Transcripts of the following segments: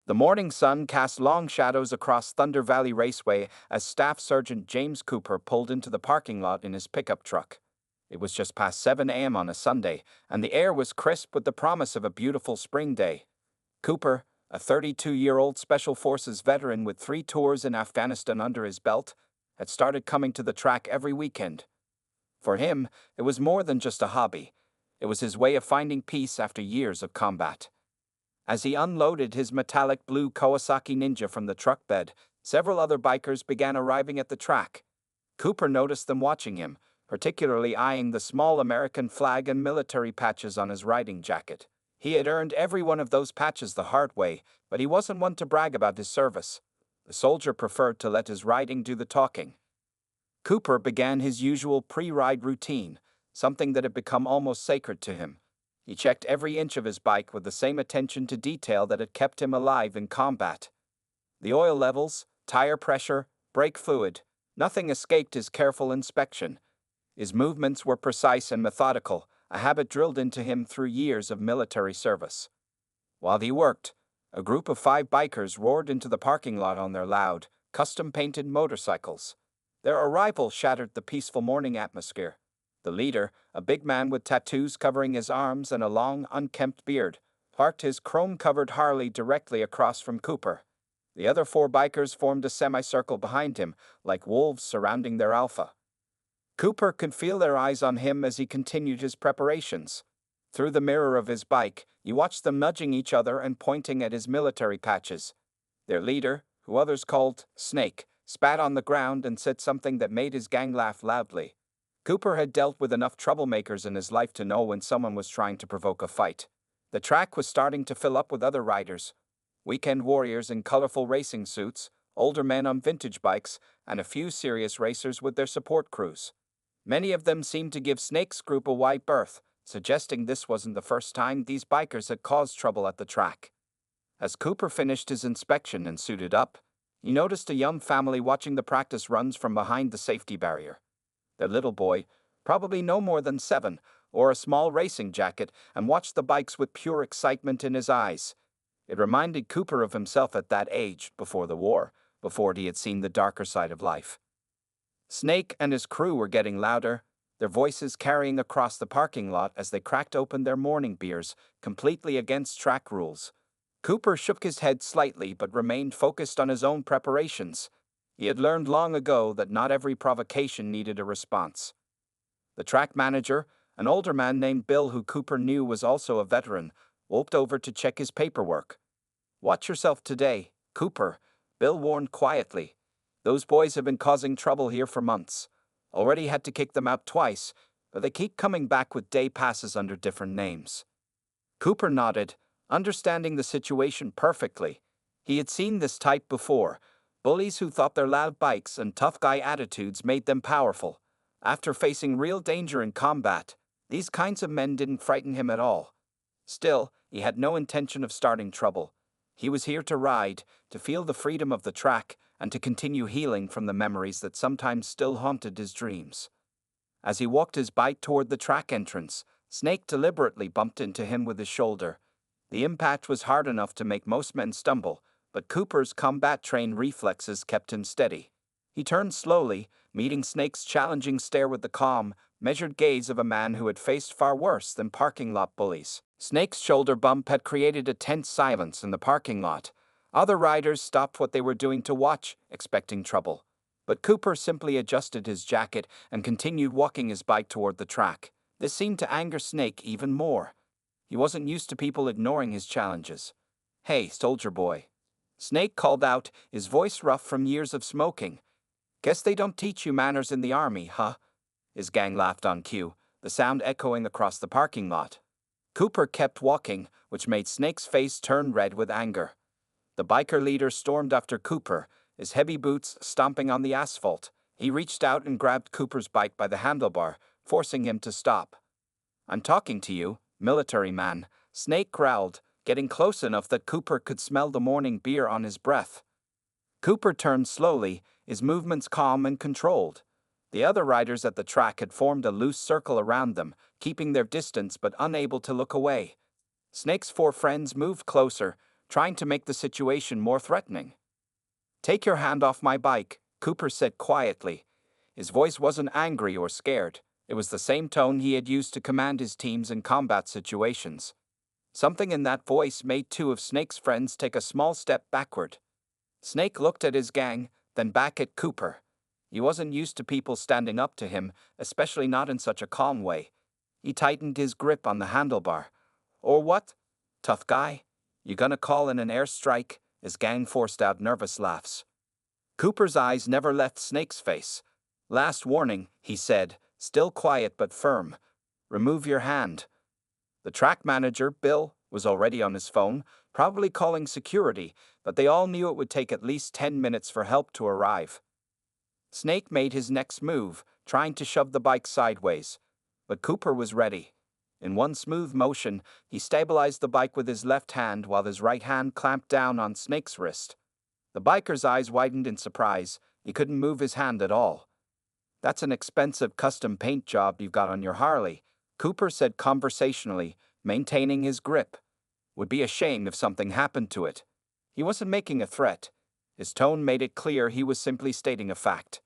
The morning sun cast long shadows across Thunder Valley Raceway as Staff Sergeant James Cooper pulled into the parking lot in his pickup truck. It was just past 7 a.m. on a Sunday, and the air was crisp with the promise of a beautiful spring day. Cooper, a 32-year-old Special Forces veteran with 3 tours in Afghanistan under his belt, had started coming to the track every weekend. For him, it was more than just a hobby. It was his way of finding peace after years of combat. As he unloaded his metallic blue Kawasaki Ninja from the truck bed, several other bikers began arriving at the track. Cooper noticed them watching him, particularly eyeing the small American flag and military patches on his riding jacket. He had earned every one of those patches the hard way, but he wasn't one to brag about his service. The soldier preferred to let his riding do the talking. Cooper began his usual pre-ride routine, something that had become almost sacred to him. He checked every inch of his bike with the same attention to detail that had kept him alive in combat. The oil levels, tire pressure, brake fluid, nothing escaped his careful inspection. His movements were precise and methodical, a habit drilled into him through years of military service. While he worked, a group of 5 bikers roared into the parking lot on their loud, custom-painted motorcycles. Their arrival shattered the peaceful morning atmosphere. The leader, a big man with tattoos covering his arms and a long, unkempt beard, parked his chrome-covered Harley directly across from Cooper. The other 4 bikers formed a semicircle behind him, like wolves surrounding their alpha. Cooper could feel their eyes on him as he continued his preparations. Through the mirror of his bike, he watched them nudging each other and pointing at his military patches. Their leader, who others called Snake, spat on the ground and said something that made his gang laugh loudly. Cooper had dealt with enough troublemakers in his life to know when someone was trying to provoke a fight. The track was starting to fill up with other riders. Weekend warriors in colorful racing suits, older men on vintage bikes, and a few serious racers with their support crews. Many of them seemed to give Snake's group a wide berth, suggesting this wasn't the first time these bikers had caused trouble at the track. As Cooper finished his inspection and suited up, he noticed a young family watching the practice runs from behind the safety barrier. Their little boy, probably no more than 7, wore a small racing jacket and watched the bikes with pure excitement in his eyes. It reminded Cooper of himself at that age, before the war, before he had seen the darker side of life. Snake and his crew were getting louder, their voices carrying across the parking lot as they cracked open their morning beers, completely against track rules. Cooper shook his head slightly but remained focused on his own preparations. He had learned long ago that not every provocation needed a response. The track manager, an older man named Bill who Cooper knew was also a veteran, walked over to check his paperwork. "Watch yourself today, Cooper," Bill warned quietly. "Those boys have been causing trouble here for months. Already had to kick them out twice, but they keep coming back with day passes under different names." Cooper nodded, understanding the situation perfectly. He had seen this type before. Bullies who thought their loud bikes and tough guy attitudes made them powerful. After facing real danger in combat, these kinds of men didn't frighten him at all. Still, he had no intention of starting trouble. He was here to ride, to feel the freedom of the track, and to continue healing from the memories that sometimes still haunted his dreams. As he walked his bike toward the track entrance, Snake deliberately bumped into him with his shoulder. The impact was hard enough to make most men stumble, but Cooper's combat-trained reflexes kept him steady. He turned slowly, meeting Snake's challenging stare with the calm, measured gaze of a man who had faced far worse than parking lot bullies. Snake's shoulder bump had created a tense silence in the parking lot. Other riders stopped what they were doing to watch, expecting trouble. But Cooper simply adjusted his jacket and continued walking his bike toward the track. This seemed to anger Snake even more. He wasn't used to people ignoring his challenges. "Hey, soldier boy," Snake called out, his voice rough from years of smoking. "Guess they don't teach you manners in the army, huh?" His gang laughed on cue, the sound echoing across the parking lot. Cooper kept walking, which made Snake's face turn red with anger. The biker leader stormed after Cooper, his heavy boots stomping on the asphalt. He reached out and grabbed Cooper's bike by the handlebar, forcing him to stop. "I'm talking to you, military man," Snake growled, getting close enough that Cooper could smell the morning beer on his breath. Cooper turned slowly, his movements calm and controlled. The other riders at the track had formed a loose circle around them, keeping their distance but unable to look away. Snake's 4 friends moved closer, trying to make the situation more threatening. "Take your hand off my bike," Cooper said quietly. His voice wasn't angry or scared. It was the same tone he had used to command his teams in combat situations. Something in that voice made two of Snake's friends take a small step backward. Snake looked at his gang, then back at Cooper. He wasn't used to people standing up to him, especially not in such a calm way. He tightened his grip on the handlebar. "Or what? Tough guy? You gonna call in an airstrike?" His gang forced out nervous laughs. Cooper's eyes never left Snake's face. "Last warning," he said, still quiet but firm. "Remove your hand." The track manager, Bill, was already on his phone, probably calling security, but they all knew it would take at least 10 minutes for help to arrive. Snake made his next move, trying to shove the bike sideways, but Cooper was ready. In one smooth motion, he stabilized the bike with his left hand while his right hand clamped down on Snake's wrist. The biker's eyes widened in surprise. He couldn't move his hand at all. "That's an expensive custom paint job you've got on your Harley," Cooper said conversationally, maintaining his grip. "Would be a shame if something happened to it." He wasn't making a threat. His tone made it clear he was simply stating a fact.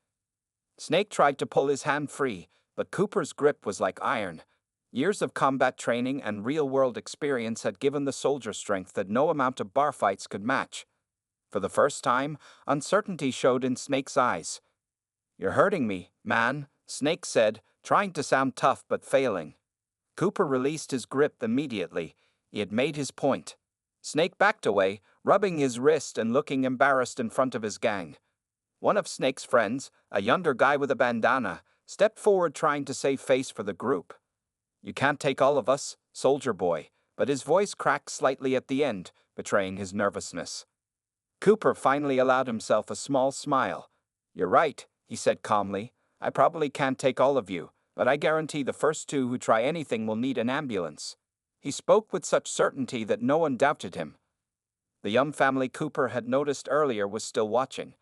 Snake tried to pull his hand free, but Cooper's grip was like iron. Years of combat training and real-world experience had given the soldier strength that no amount of bar fights could match. For the first time, uncertainty showed in Snake's eyes. "You're hurting me, man," Snake said, trying to sound tough but failing. Cooper released his grip immediately. He had made his point. Snake backed away, rubbing his wrist and looking embarrassed in front of his gang. One of Snake's friends, a younger guy with a bandana, stepped forward trying to save face for the group. "You can't take all of us, soldier boy," but his voice cracked slightly at the end, betraying his nervousness. Cooper finally allowed himself a small smile. "You're right," he said calmly. "I probably can't take all of you, but I guarantee the first two who try anything will need an ambulance." He spoke with such certainty that no one doubted him. The young family Cooper had noticed earlier was still watching.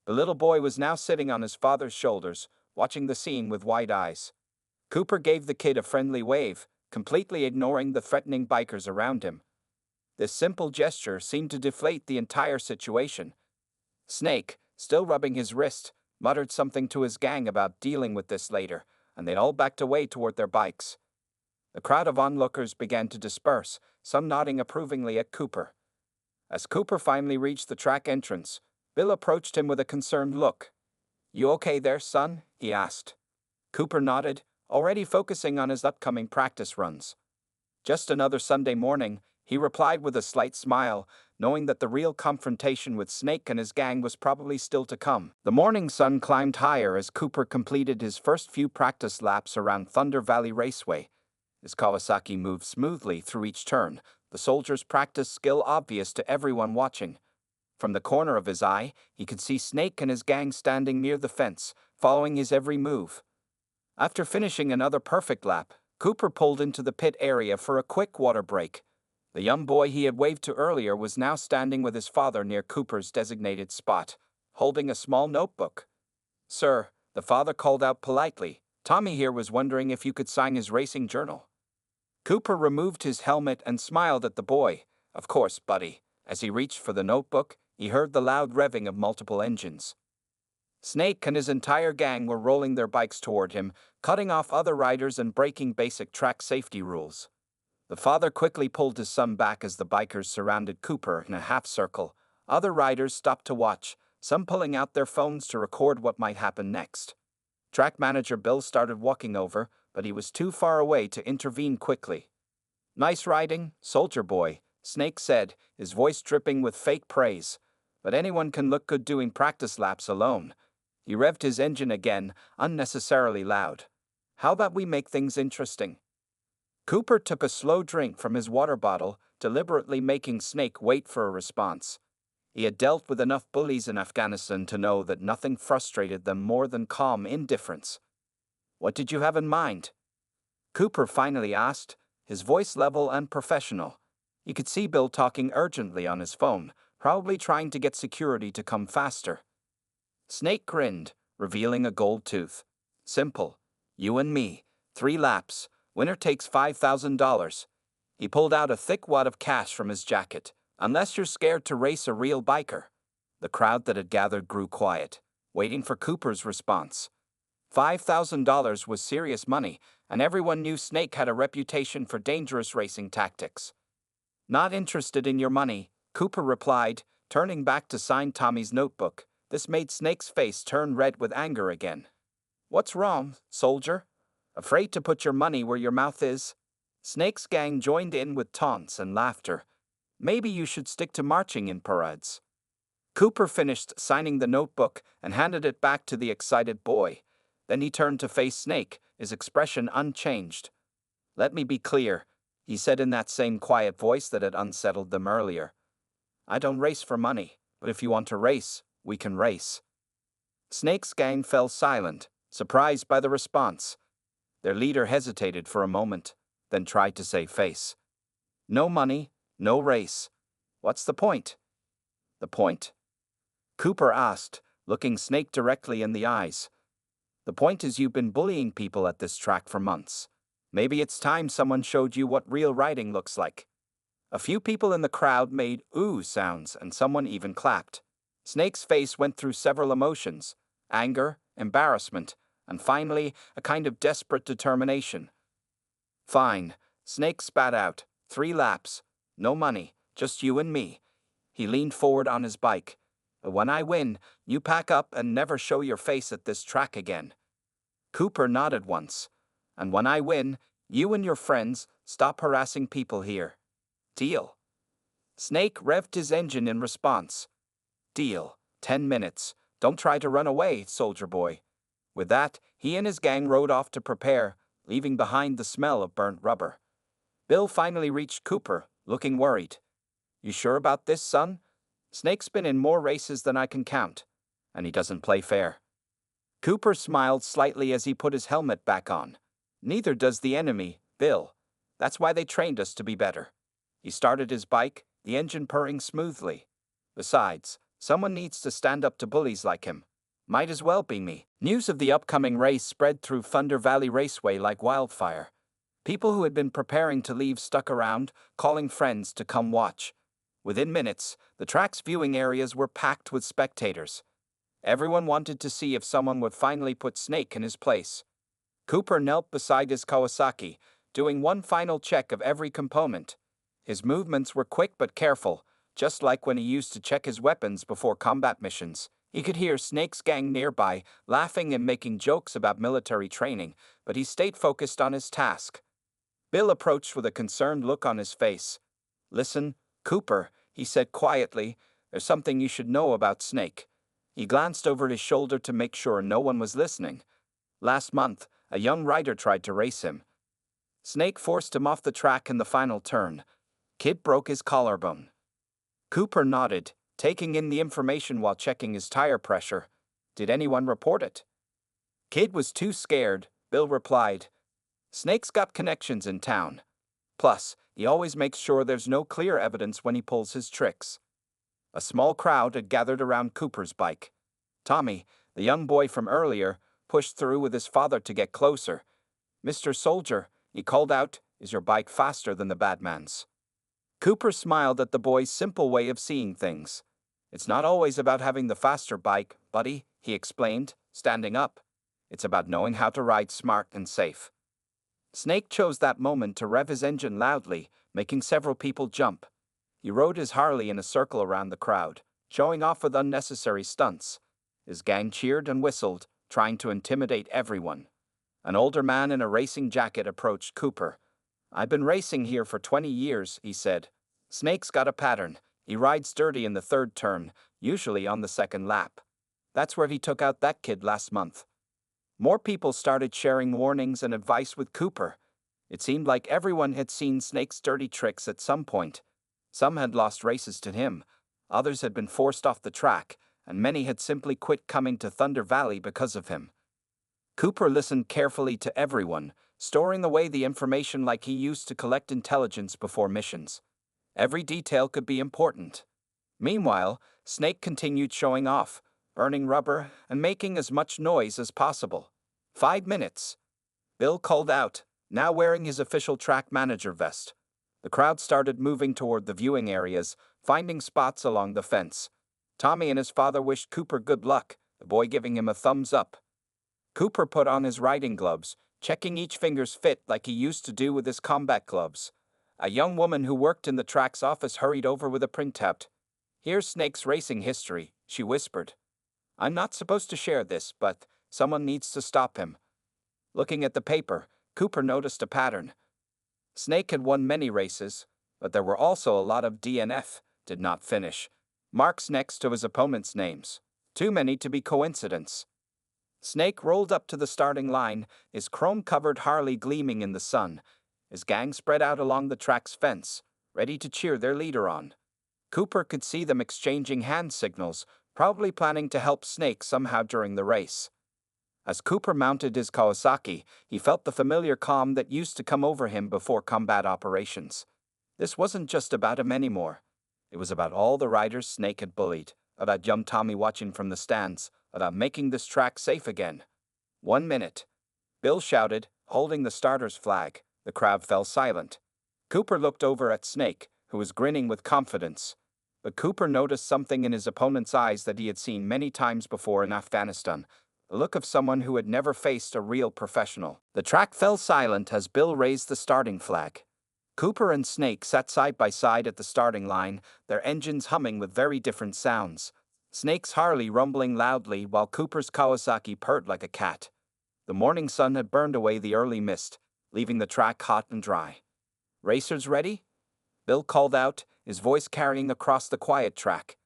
The little boy was now sitting on his father's shoulders, watching the scene with wide eyes. Cooper gave the kid a friendly wave, completely ignoring the threatening bikers around him. This simple gesture seemed to deflate the entire situation. Snake, still rubbing his wrist, muttered something to his gang about dealing with this later, and they all backed away toward their bikes. The crowd of onlookers began to disperse, some nodding approvingly at Cooper. As Cooper finally reached the track entrance, Bill approached him with a concerned look. "You okay there, son?" he asked. Cooper nodded, already focusing on his upcoming practice runs. "Just another Sunday morning," he replied with a slight smile, knowing that the real confrontation with Snake and his gang was probably still to come. The morning sun climbed higher as Cooper completed his first few practice laps around Thunder Valley Raceway. His Kawasaki moved smoothly through each turn, the soldier's practice skill obvious to everyone watching. From the corner of his eye, he could see Snake and his gang standing near the fence, following his every move. After finishing another perfect lap, Cooper pulled into the pit area for a quick water break. The young boy he had waved to earlier was now standing with his father near Cooper's designated spot, holding a small notebook. "Sir," the father called out politely, "Tommy here was wondering if you could sign his racing journal." Cooper removed his helmet and smiled at the boy. "Of course, buddy." As he reached for the notebook, he heard the loud revving of multiple engines. Snake and his entire gang were rolling their bikes toward him, cutting off other riders and breaking basic track safety rules. The father quickly pulled his son back as the bikers surrounded Cooper in a half circle. Other riders stopped to watch, some pulling out their phones to record what might happen next. Track manager Bill started walking over, but he was too far away to intervene quickly. "Nice riding, soldier boy," Snake said, his voice dripping with fake praise. "But anyone can look good doing practice laps alone." He revved his engine again, unnecessarily loud. "How about we make things interesting?" Cooper took a slow drink from his water bottle, deliberately making Snake wait for a response. He had dealt with enough bullies in Afghanistan to know that nothing frustrated them more than calm indifference. "What did you have in mind?" Cooper finally asked, his voice level and professional. You could see Bill talking urgently on his phone, probably trying to get security to come faster. Snake grinned, revealing a gold tooth. "Simple. You and me. 3 laps. Winner takes $5,000. He pulled out a thick wad of cash from his jacket, Unless you're scared to race a real biker. The crowd that had gathered grew quiet, waiting for Cooper's response. $5,000 was serious money, and everyone knew Snake had a reputation for dangerous racing tactics. Not interested in your money, Cooper replied, turning back to sign Tommy's notebook. This made Snake's face turn red with anger again. What's wrong, soldier? Afraid to put your money where your mouth is? Snake's gang joined in with taunts and laughter. Maybe you should stick to marching in parades. Cooper finished signing the notebook and handed it back to the excited boy. Then he turned to face Snake, his expression unchanged. Let me be clear, he said in that same quiet voice that had unsettled them earlier. I don't race for money, but if you want to race, we can race. Snake's gang fell silent, surprised by the response. Their leader hesitated for a moment, then tried to save face. No money, no race. What's the point? The point? Cooper asked, looking Snake directly in the eyes. The point is you've been bullying people at this track for months. Maybe it's time someone showed you what real riding looks like. A few people in the crowd made ooh sounds and someone even clapped. Snake's face went through several emotions: anger, embarrassment, and finally a kind of desperate determination. Fine, Snake spat out. 3 laps. No money, just you and me. He leaned forward on his bike. But when I win, you pack up and never show your face at this track again. Cooper nodded once. And when I win, you and your friends stop harassing people here. Deal. Snake revved his engine in response. Deal. 10 minutes. Don't try to run away, soldier boy. With that, he and his gang rode off to prepare, leaving behind the smell of burnt rubber. Bill finally reached Cooper, looking worried. You sure about this, son? Snake's been in more races than I can count, and he doesn't play fair. Cooper smiled slightly as he put his helmet back on. Neither does the enemy, Bill. That's why they trained us to be better. He started his bike, the engine purring smoothly. Besides, someone needs to stand up to bullies like him. Might as well be me. News of the upcoming race spread through Thunder Valley Raceway like wildfire. People who had been preparing to leave stuck around, calling friends to come watch. Within minutes, the track's viewing areas were packed with spectators. Everyone wanted to see if someone would finally put Snake in his place. Cooper knelt beside his Kawasaki, doing one final check of every component. His movements were quick but careful, just like when he used to check his weapons before combat missions. He could hear Snake's gang nearby, laughing and making jokes about military training, but he stayed focused on his task. Bill approached with a concerned look on his face. Listen, Cooper, he said quietly, there's something you should know about Snake. He glanced over his shoulder to make sure no one was listening. Last month, a young rider tried to race him. Snake forced him off the track in the final turn. Kid broke his collarbone. Cooper nodded, taking in the information while checking his tire pressure. Did anyone report it? Kid was too scared, Bill replied. Snake's got connections in town. Plus, he always makes sure there's no clear evidence when he pulls his tricks. A small crowd had gathered around Cooper's bike. Tommy, the young boy from earlier, pushed through with his father to get closer. Mr. Soldier, he called out, is your bike faster than the bad man's? Cooper smiled at the boy's simple way of seeing things. It's not always about having the faster bike, buddy, he explained, standing up. It's about knowing how to ride smart and safe. Snake chose that moment to rev his engine loudly, making several people jump. He rode his Harley in a circle around the crowd, showing off with unnecessary stunts. His gang cheered and whistled, trying to intimidate everyone. An older man in a racing jacket approached Cooper. I've been racing here for 20 years, he said. Snake's got a pattern. He rides dirty in the 3rd turn, usually on the 2nd lap. That's where he took out that kid last month. More people started sharing warnings and advice with Cooper. It seemed like everyone had seen Snake's dirty tricks at some point. Some had lost races to him, others had been forced off the track, and many had simply quit coming to Thunder Valley because of him. Cooper listened carefully to everyone, storing away the information like he used to collect intelligence before missions. Every detail could be important. Meanwhile, Snake continued showing off, burning rubber and making as much noise as possible. 5 minutes. Bill called out, now wearing his official track manager vest. The crowd started moving toward the viewing areas, finding spots along the fence. Tommy and his father wished Cooper good luck, the boy giving him a thumbs up. Cooper put on his riding gloves, checking each finger's fit like he used to do with his combat gloves. A young woman who worked in the track's office hurried over with a printout. "Here's Snake's racing history," she whispered. "I'm not supposed to share this, but someone needs to stop him." Looking at the paper, Cooper noticed a pattern. Snake had won many races, but there were also a lot of DNF, did not finish, marks next to his opponents' names. Too many to be coincidence. Snake rolled up to the starting line, his chrome-covered Harley gleaming in the sun. His gang spread out along the track's fence, ready to cheer their leader on. Cooper could see them exchanging hand signals, probably planning to help Snake somehow during the race. As Cooper mounted his Kawasaki, he felt the familiar calm that used to come over him before combat operations. This wasn't just about him anymore. It was about all the riders Snake had bullied, about young Tommy watching from the stands, about making this track safe again. 1 minute. Bill shouted, holding the starter's flag. The crowd fell silent. Cooper looked over at Snake, who was grinning with confidence. But Cooper noticed something in his opponent's eyes that he had seen many times before in Afghanistan, the look of someone who had never faced a real professional. The track fell silent as Bill raised the starting flag. Cooper and Snake sat side by side at the starting line, their engines humming with very different sounds. Snake's Harley rumbling loudly while Cooper's Kawasaki purred like a cat. The morning sun had burned away the early mist, leaving the track hot and dry. "Racers ready?" Bill called out, his voice carrying across the quiet track.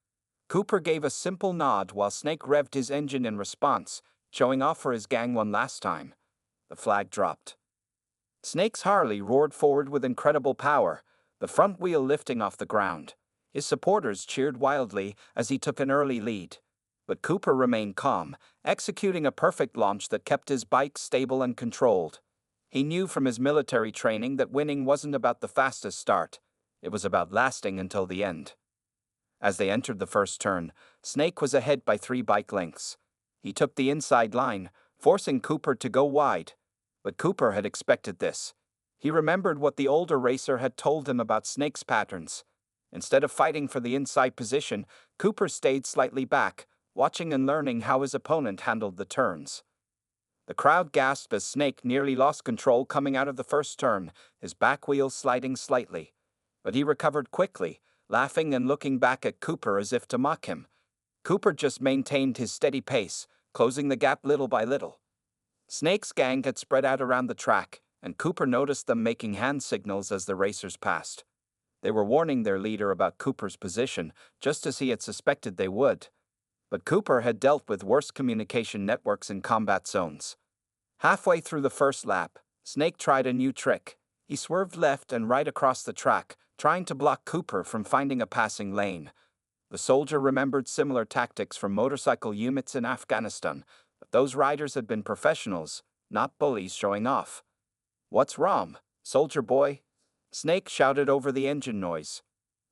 Cooper gave a simple nod while Snake revved his engine in response, showing off for his gang one last time. The flag dropped. Snake's Harley roared forward with incredible power, the front wheel lifting off the ground. His supporters cheered wildly as he took an early lead. But Cooper remained calm, executing a perfect launch that kept his bike stable and controlled. He knew from his military training that winning wasn't about the fastest start. It was about lasting until the end. As they entered the first turn, Snake was ahead by 3 bike lengths. He took the inside line, forcing Cooper to go wide. But Cooper had expected this. He remembered what the older racer had told him about Snake's patterns. Instead of fighting for the inside position, Cooper stayed slightly back, watching and learning how his opponent handled the turns. The crowd gasped as Snake nearly lost control coming out of the first turn, his back wheel sliding slightly. But he recovered quickly, laughing and looking back at Cooper as if to mock him. Cooper just maintained his steady pace, closing the gap little by little. Snake's gang had spread out around the track, and Cooper noticed them making hand signals as the racers passed. They were warning their leader about Cooper's position, just as he had suspected they would. But Cooper had dealt with worse communication networks in combat zones. Halfway through the first lap, Snake tried a new trick. He swerved left and right across the track, trying to block Cooper from finding a passing lane. The soldier remembered similar tactics from motorcycle units in Afghanistan, but those riders had been professionals, not bullies showing off. "What's wrong, soldier boy?" Snake shouted over the engine noise.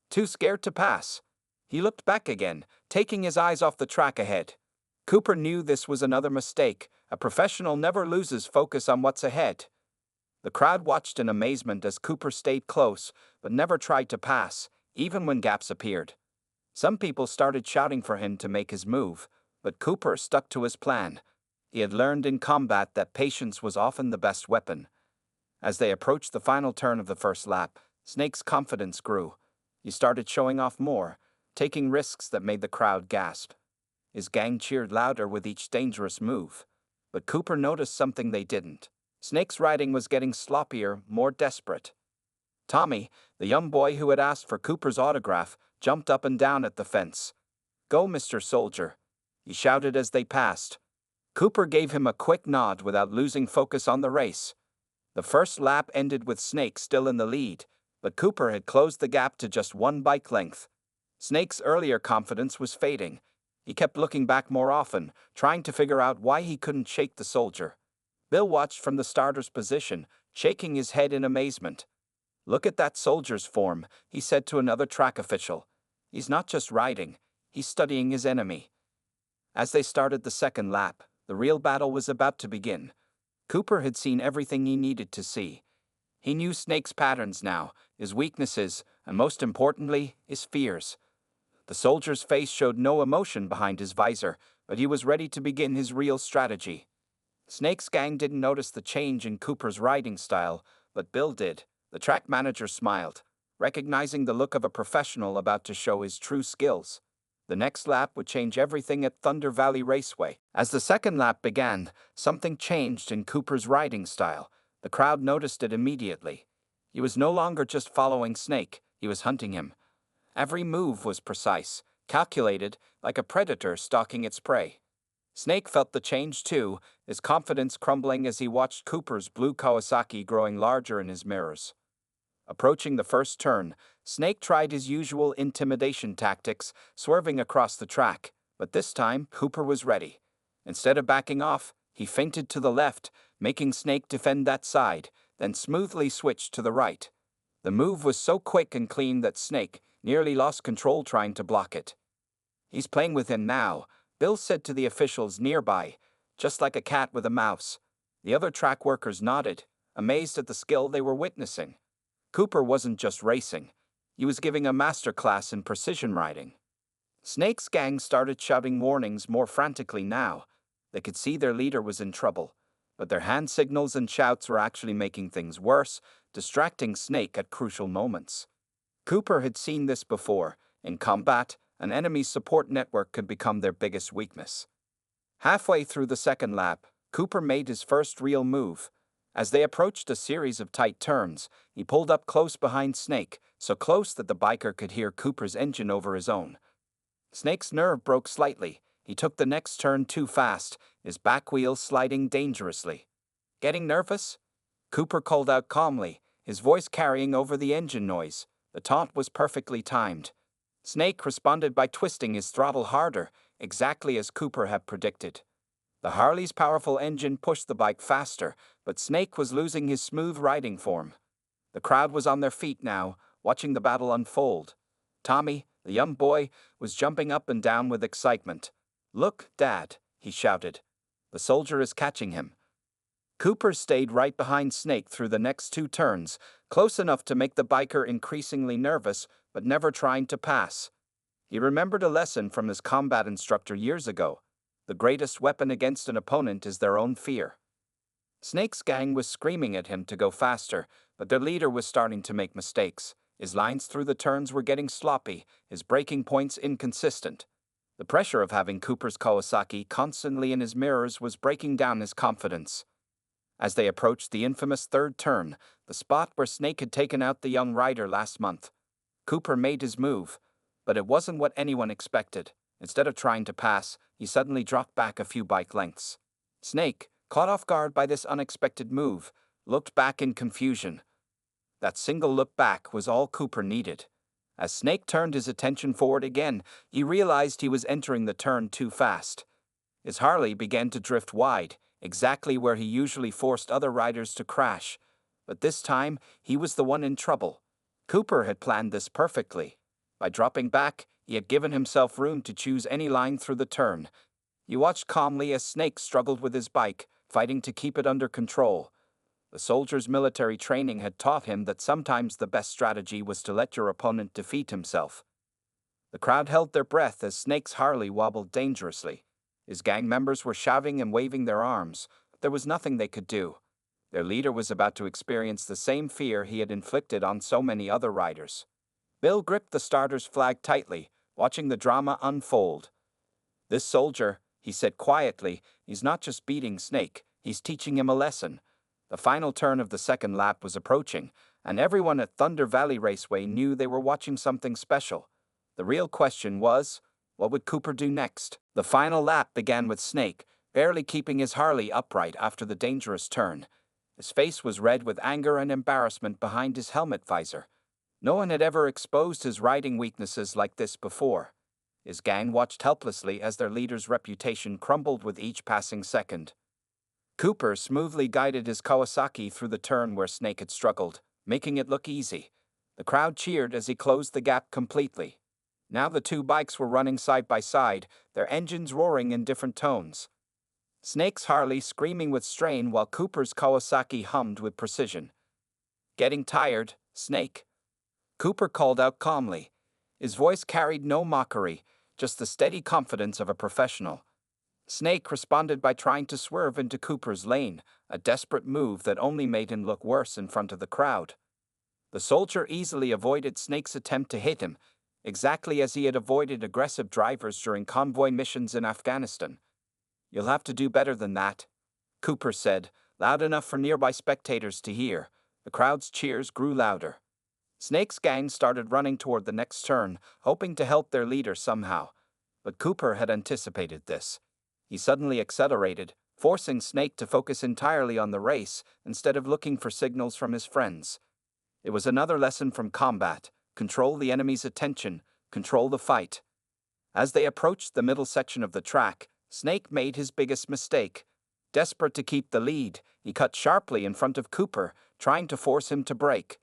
"Too scared to pass." He looked back again, taking his eyes off the track ahead. Cooper knew this was another mistake. A professional never loses focus on what's ahead. The crowd watched in amazement as Cooper stayed close, but never tried to pass, even when gaps appeared. Some people started shouting for him to make his move, but Cooper stuck to his plan. He had learned in combat that patience was often the best weapon. As they approached the final turn of the first lap, Snake's confidence grew. He started showing off more, taking risks that made the crowd gasp. His gang cheered louder with each dangerous move. But Cooper noticed something they didn't. Snake's riding was getting sloppier, more desperate. Tommy, the young boy who had asked for Cooper's autograph, jumped up and down at the fence. "Go, Mr. Soldier," he shouted as they passed. Cooper gave him a quick nod without losing focus on the race. The first lap ended with Snake still in the lead, but Cooper had closed the gap to just 1 bike length. Snake's earlier confidence was fading. He kept looking back more often, trying to figure out why he couldn't shake the soldier. Bill watched from the starter's position, shaking his head in amazement. "Look at that soldier's form," he said to another track official. "He's not just riding, he's studying his enemy." As they started the second lap, the real battle was about to begin. Cooper had seen everything he needed to see. He knew Snake's patterns now, his weaknesses, and most importantly, his fears. The soldier's face showed no emotion behind his visor, but he was ready to begin his real strategy. Snake's gang didn't notice the change in Cooper's riding style, but Bill did. The track manager smiled, recognizing the look of a professional about to show his true skills. The next lap would change everything at Thunder Valley Raceway. As the second lap began, something changed in Cooper's riding style. The crowd noticed it immediately. He was no longer just following Snake, he was hunting him. Every move was precise, calculated, like a predator stalking its prey. Snake felt the change too, his confidence crumbling as he watched Cooper's blue Kawasaki growing larger in his mirrors. Approaching the first turn, Snake tried his usual intimidation tactics, swerving across the track, but this time Cooper was ready. Instead of backing off, he feinted to the left, making Snake defend that side, then smoothly switched to the right. The move was so quick and clean that Snake nearly lost control trying to block it. "He's playing with him now," Bill said to the officials nearby, "just like a cat with a mouse." The other track workers nodded, amazed at the skill they were witnessing. Cooper wasn't just racing, he was giving a master class in precision riding. Snake's gang started shouting warnings more frantically now. They could see their leader was in trouble, but their hand signals and shouts were actually making things worse, distracting Snake at crucial moments. Cooper had seen this before. In combat, an enemy's support network could become their biggest weakness. Halfway through the second lap, Cooper made his first real move. As they approached a series of tight turns, he pulled up close behind Snake, so close that the biker could hear Cooper's engine over his own. Snake's nerve broke slightly. He took the next turn too fast, his back wheel sliding dangerously. "Getting nervous?" Cooper called out calmly, his voice carrying over the engine noise. The taunt was perfectly timed. Snake responded by twisting his throttle harder, exactly as Cooper had predicted. The Harley's powerful engine pushed the bike faster, but Snake was losing his smooth riding form. The crowd was on their feet now, watching the battle unfold. Tommy, the young boy, was jumping up and down with excitement. "Look, Dad," he shouted. "The soldier is catching him." Cooper stayed right behind Snake through the next two turns, close enough to make the biker increasingly nervous, but never trying to pass. He remembered a lesson from his combat instructor years ago. The greatest weapon against an opponent is their own fear. Snake's gang was screaming at him to go faster, but their leader was starting to make mistakes. His lines through the turns were getting sloppy, his braking points inconsistent. The pressure of having Cooper's Kawasaki constantly in his mirrors was breaking down his confidence. As they approached the infamous third turn, the spot where Snake had taken out the young rider last month, Cooper made his move, but it wasn't what anyone expected. Instead of trying to pass, he suddenly dropped back a few bike lengths. Snake, caught off guard by this unexpected move, looked back in confusion. That single look back was all Cooper needed. As Snake turned his attention forward again, he realized he was entering the turn too fast. His Harley began to drift wide, exactly where he usually forced other riders to crash. But this time, he was the one in trouble. Cooper had planned this perfectly. By dropping back, he had given himself room to choose any line through the turn. He watched calmly as Snake struggled with his bike, fighting to keep it under control. The soldier's military training had taught him that sometimes the best strategy was to let your opponent defeat himself. The crowd held their breath as Snake's Harley wobbled dangerously. His gang members were shouting and waving their arms, but there was nothing they could do. Their leader was about to experience the same fear he had inflicted on so many other riders. Bill gripped the starter's flag tightly, watching the drama unfold. "This soldier," he said quietly, "he's not just beating Snake, he's teaching him a lesson." The final turn of the second lap was approaching, and everyone at Thunder Valley Raceway knew they were watching something special. The real question was, what would Cooper do next? The final lap began with Snake, barely keeping his Harley upright after the dangerous turn. His face was red with anger and embarrassment behind his helmet visor. No one had ever exposed his riding weaknesses like this before. His gang watched helplessly as their leader's reputation crumbled with each passing second. Cooper smoothly guided his Kawasaki through the turn where Snake had struggled, making it look easy. The crowd cheered as he closed the gap completely. Now the two bikes were running side by side, their engines roaring in different tones. Snake's Harley screaming with strain while Cooper's Kawasaki hummed with precision. Getting tired, Snake?" Cooper called out calmly. His voice carried no mockery, just the steady confidence of a professional. Snake responded by trying to swerve into Cooper's lane, a desperate move that only made him look worse in front of the crowd. The soldier easily avoided Snake's attempt to hit him, exactly as he had avoided aggressive drivers during convoy missions in Afghanistan. "You'll have to do better than that," Cooper said, loud enough for nearby spectators to hear. The crowd's cheers grew louder. Snake's gang started running toward the next turn, hoping to help their leader somehow. But Cooper had anticipated this. He suddenly accelerated, forcing Snake to focus entirely on the race instead of looking for signals from his friends. It was another lesson from combat: control the enemy's attention, control the fight. As they approached the middle section of the track, Snake made his biggest mistake. Desperate to keep the lead, he cut sharply in front of Cooper, trying to force him to brake.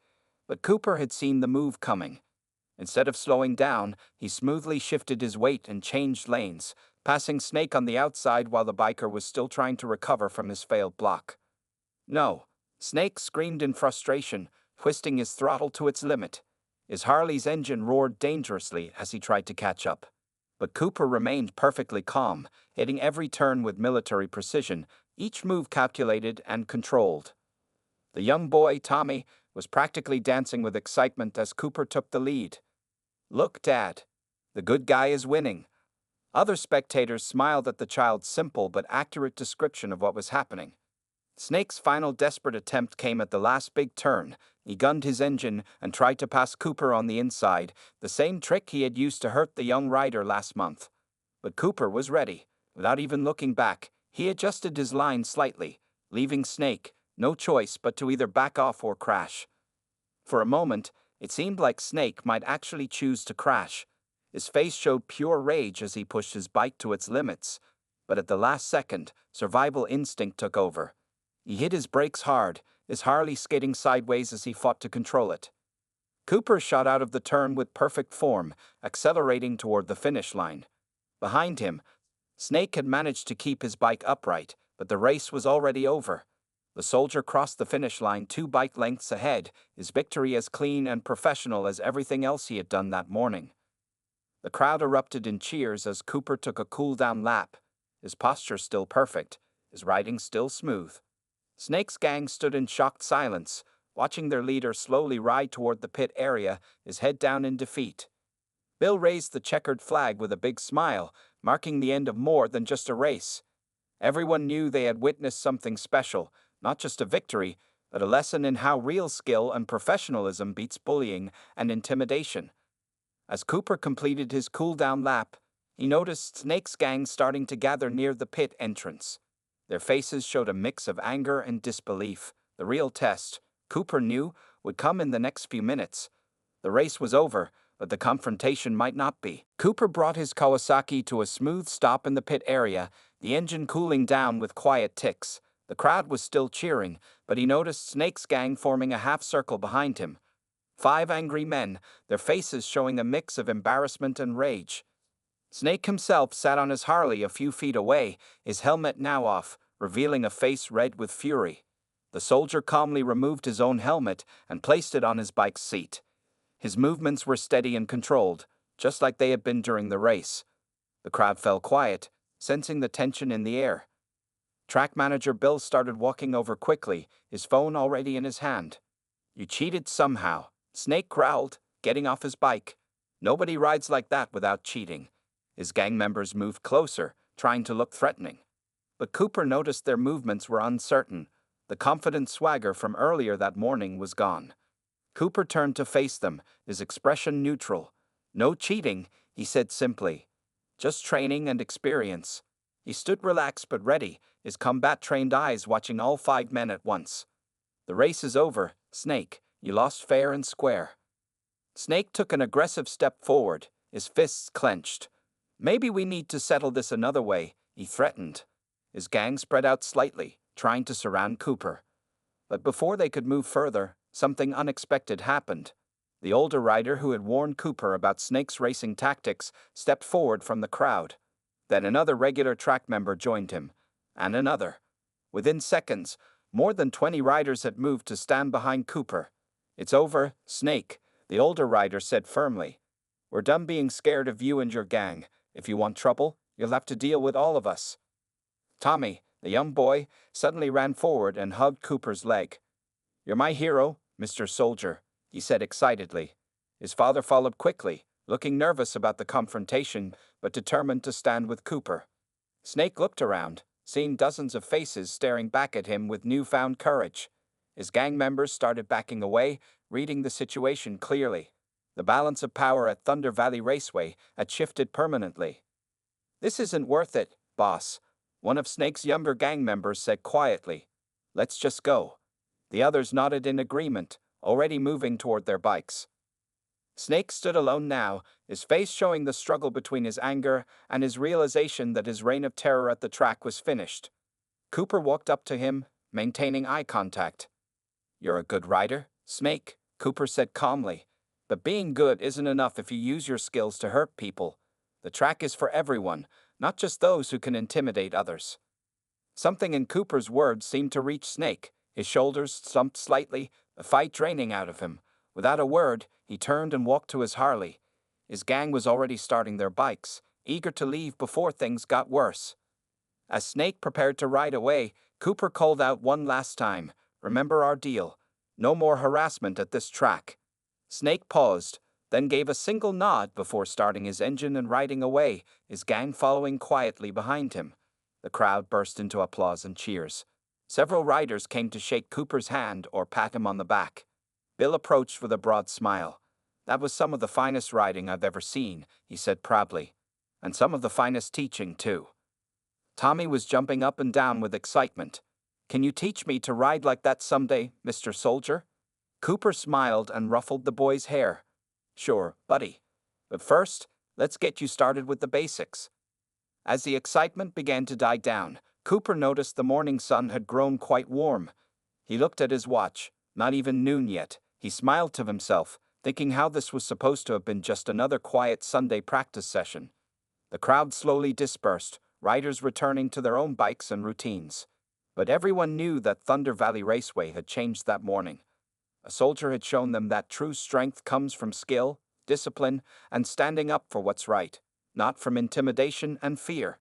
But Cooper had seen the move coming. Instead of slowing down, he smoothly shifted his weight and changed lanes, passing Snake on the outside while the biker was still trying to recover from his failed block. "No!" Snake screamed in frustration, twisting his throttle to its limit. His Harley's engine roared dangerously as he tried to catch up. But Cooper remained perfectly calm, hitting every turn with military precision, each move calculated and controlled. The young boy, Tommy, was practically dancing with excitement as Cooper took the lead. "Look, Dad. The good guy is winning." Other spectators smiled at the child's simple but accurate description of what was happening. Snake's final desperate attempt came at the last big turn. He gunned his engine and tried to pass Cooper on the inside, the same trick he had used to hurt the young rider last month. But Cooper was ready. Without even looking back, he adjusted his line slightly, leaving Snake no choice but to either back off or crash. For a moment, it seemed like Snake might actually choose to crash. His face showed pure rage as he pushed his bike to its limits. But at the last second, survival instinct took over. He hit his brakes hard, his Harley skidding sideways as he fought to control it. Cooper shot out of the turn with perfect form, accelerating toward the finish line. Behind him, Snake had managed to keep his bike upright, but the race was already over. The soldier crossed the finish line 2 bike lengths ahead, his victory as clean and professional as everything else he had done that morning. The crowd erupted in cheers as Cooper took a cool-down lap, his posture still perfect, his riding still smooth. Snake's gang stood in shocked silence, watching their leader slowly ride toward the pit area, his head down in defeat. Bill raised the checkered flag with a big smile, marking the end of more than just a race. Everyone knew they had witnessed something special, not just a victory, but a lesson in how real skill and professionalism beats bullying and intimidation. As Cooper completed his cool-down lap, he noticed Snake's gang starting to gather near the pit entrance. Their faces showed a mix of anger and disbelief. The real test, Cooper knew, would come in the next few minutes. The race was over, but the confrontation might not be. Cooper brought his Kawasaki to a smooth stop in the pit area, the engine cooling down with quiet ticks. The crowd was still cheering, but he noticed Snake's gang forming a half-circle behind him. 5 angry men, their faces showing a mix of embarrassment and rage. Snake himself sat on his Harley a few feet away, his helmet now off, revealing a face red with fury. The soldier calmly removed his own helmet and placed it on his bike's seat. His movements were steady and controlled, just like they had been during the race. The crowd fell quiet, sensing the tension in the air. Track manager Bill started walking over quickly, his phone already in his hand. "You cheated somehow," Snake growled, getting off his bike. "Nobody rides like that without cheating." His gang members moved closer, trying to look threatening. But Cooper noticed their movements were uncertain. The confident swagger from earlier that morning was gone. Cooper turned to face them, his expression neutral. "No cheating," he said simply. "Just training and experience." He stood relaxed but ready, his combat-trained eyes watching all 5 men at once. "The race is over, Snake. You lost fair and square." Snake took an aggressive step forward, his fists clenched. "Maybe we need to settle this another way," he threatened. His gang spread out slightly, trying to surround Cooper. But before they could move further, something unexpected happened. The older rider who had warned Cooper about Snake's racing tactics stepped forward from the crowd. Then another regular track member joined him, and another. Within seconds, more than 20 riders had moved to stand behind Cooper. "It's over, Snake," the older rider said firmly. "We're done being scared of you and your gang. If you want trouble, you'll have to deal with all of us." Tommy, the young boy, suddenly ran forward and hugged Cooper's leg. "You're my hero, Mr. Soldier," he said excitedly. His father followed quickly, looking nervous about the confrontation, but determined to stand with Cooper. Snake looked around, seeing dozens of faces staring back at him with newfound courage. His gang members started backing away, reading the situation clearly. The balance of power at Thunder Valley Raceway had shifted permanently. "This isn't worth it, boss," one of Snake's younger gang members said quietly. "Let's just go." The others nodded in agreement, already moving toward their bikes. Snake stood alone now, his face showing the struggle between his anger and his realization that his reign of terror at the track was finished. Cooper walked up to him, maintaining eye contact. "You're a good rider, Snake," Cooper said calmly. "But being good isn't enough if you use your skills to hurt people. The track is for everyone, not just those who can intimidate others." Something in Cooper's words seemed to reach Snake. His shoulders slumped slightly, the fight draining out of him. Without a word, he turned and walked to his Harley. His gang was already starting their bikes, eager to leave before things got worse. As Snake prepared to ride away, Cooper called out one last time, "Remember our deal. No more harassment at this track." Snake paused, then gave a single nod before starting his engine and riding away, his gang following quietly behind him. The crowd burst into applause and cheers. Several riders came to shake Cooper's hand or pat him on the back. Bill approached with a broad smile. "That was some of the finest riding I've ever seen," he said proudly. "And some of the finest teaching, too." Tommy was jumping up and down with excitement. "Can you teach me to ride like that someday, Mr. Soldier?" Cooper smiled and ruffled the boy's hair. "Sure, buddy. But first, let's get you started with the basics." As the excitement began to die down, Cooper noticed the morning sun had grown quite warm. He looked at his watch. Not even noon yet. He smiled to himself, thinking how this was supposed to have been just another quiet Sunday practice session. The crowd slowly dispersed, riders returning to their own bikes and routines. But everyone knew that Thunder Valley Raceway had changed that morning. A soldier had shown them that true strength comes from skill, discipline, and standing up for what's right, not from intimidation and fear.